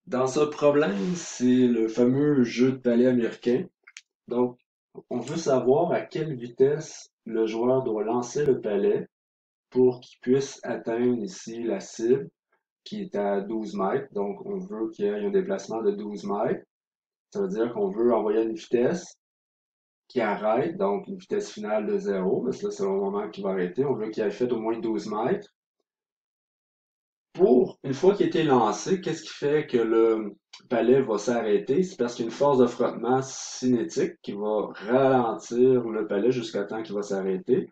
Dans ce problème, c'est le fameux jeu de palais américain. Donc, on veut savoir à quelle vitesse le joueur doit lancer le palais pour qu'il puisse atteindre ici la cible qui est à 12 mètres. Donc, on veut qu'il y ait un déplacement de 12 mètres. Ça veut dire qu'on veut envoyer une vitesse qui arrête, donc une vitesse finale de 0, parce que là, c'est le moment qu'il va arrêter. On veut qu'il ait fait au moins 12 mètres. Une fois qu'il a été lancé, qu'est-ce qui fait que le palais va s'arrêter? C'est parce qu'il y a une force de frottement cinétique qui va ralentir le palais jusqu'à temps qu'il va s'arrêter.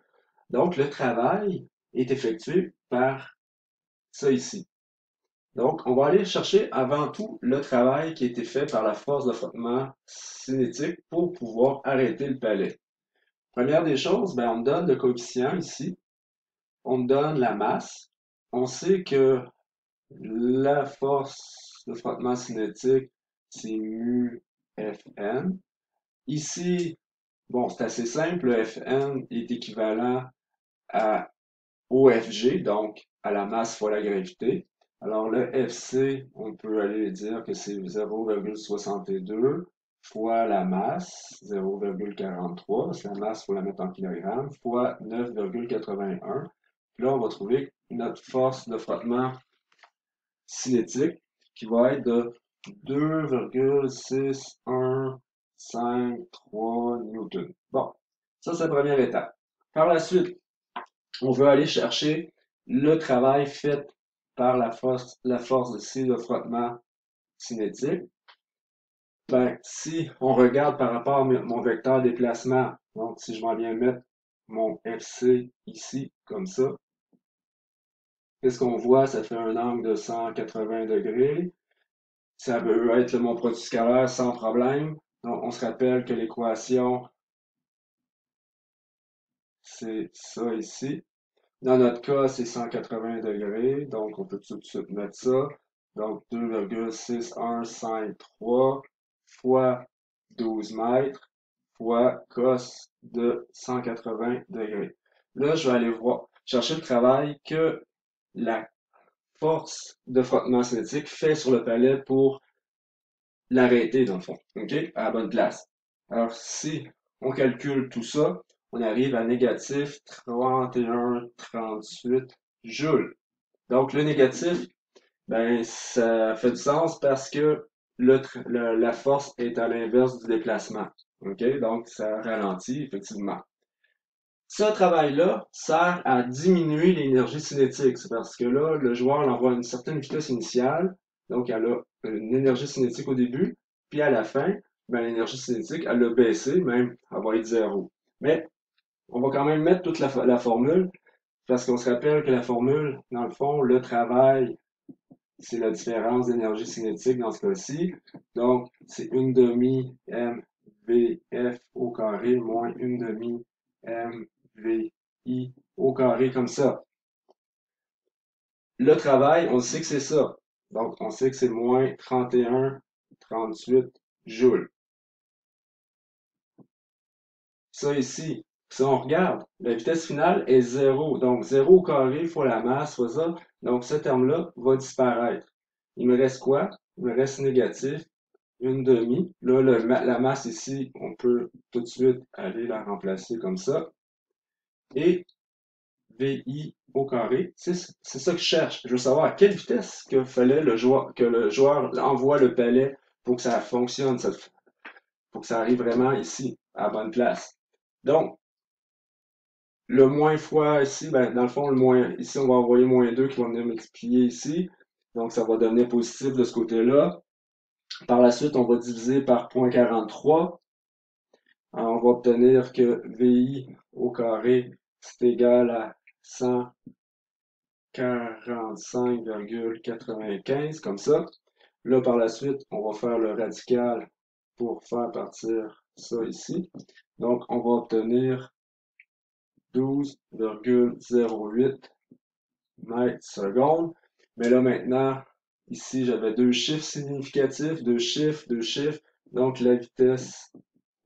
Donc, le travail est effectué par ça ici. Donc, on va aller chercher avant tout le travail qui a été fait par la force de frottement cinétique pour pouvoir arrêter le palais. Première des choses, ben, on me donne le coefficient ici, on me donne la masse. On sait que la force de frottement cinétique, c'est mu Fn. Ici, bon, c'est assez simple. Le Fn est équivalent au Fg, donc à la masse fois la gravité. Alors le Fc, on peut aller dire que c'est 0,62 fois la masse, 0,43, c'est la masse, il faut la mettre en kilogrammes, fois 9,81. Puis là, on va trouver notre force de frottement cinétique qui va être de 2,6153 newtons. Bon, ça c'est la première étape. Par la suite, on veut aller chercher le travail fait par la force ici de frottement cinétique. Ben, si on regarde par rapport à mon vecteur déplacement, donc si je m'en viens mettre mon FC ici, comme ça, qu'est-ce qu'on voit? Ça fait un angle de 180 degrés. Ça peut être mon produit scalaire sans problème. Donc, on se rappelle que l'équation, c'est ça ici. Dans notre cas, c'est 180 degrés. Donc, on peut tout de suite mettre ça. Donc, 2,6153 fois 12 mètres fois cos de 180 degrés. Là, je vais aller voir, chercher le travail que la force de frottement cinétique fait sur le palais pour l'arrêter, dans le fond, OK? À la bonne place. Alors, si on calcule tout ça, on arrive à négatif 31,38 joules. Donc, le négatif, ben, ça fait du sens parce que la force est à l'inverse du déplacement. OK? Donc, ça ralentit, effectivement. Ce travail-là sert à diminuer l'énergie cinétique. C'est parce que là, le joueur envoie à une certaine vitesse initiale, donc elle a une énergie cinétique au début, puis à la fin, ben, l'énergie cinétique, elle a baissé, même, elle va être zéro. Mais on va quand même mettre toute la formule, parce qu'on se rappelle que la formule, dans le fond, le travail, c'est la différence d'énergie cinétique dans ce cas-ci. Donc, c'est une demi mvf au carré moins une demi mvi au carré comme ça. Le travail, on sait que c'est ça. Donc, on sait que c'est moins 31,38 joules. Ça ici, si on regarde, la vitesse finale est 0. Donc, 0 au carré fois la masse fois ça. Donc, ce terme-là va disparaître. Il me reste quoi? Il me reste négatif une demi. Là, la masse ici, on peut tout de suite aller la remplacer comme ça. Et VI au carré, c'est ça que je cherche. Je veux savoir à quelle vitesse que le joueur envoie le palais pour que ça fonctionne, pour que ça arrive vraiment ici, à la bonne place. Donc, le moins fois ici, ben, dans le fond, le moins, ici, on va envoyer moins 2 qui va venir multiplier ici. Donc, ça va devenir positif de ce côté-là. Par la suite, on va diviser par 0,43. Alors, on va obtenir que VI au carré, c'est égal à 145,95, comme ça. Là, par la suite, on va faire le radical pour faire partir ça ici. Donc, on va obtenir 12,08 mètres secondes. Mais là, maintenant, ici, j'avais deux chiffres significatifs, deux chiffres. Donc, la vitesse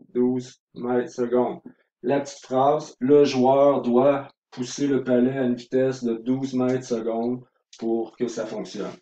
12 mètres secondes. La petite phrase, le joueur doit pousser le palais à une vitesse de 12 mètres secondes pour que ça fonctionne.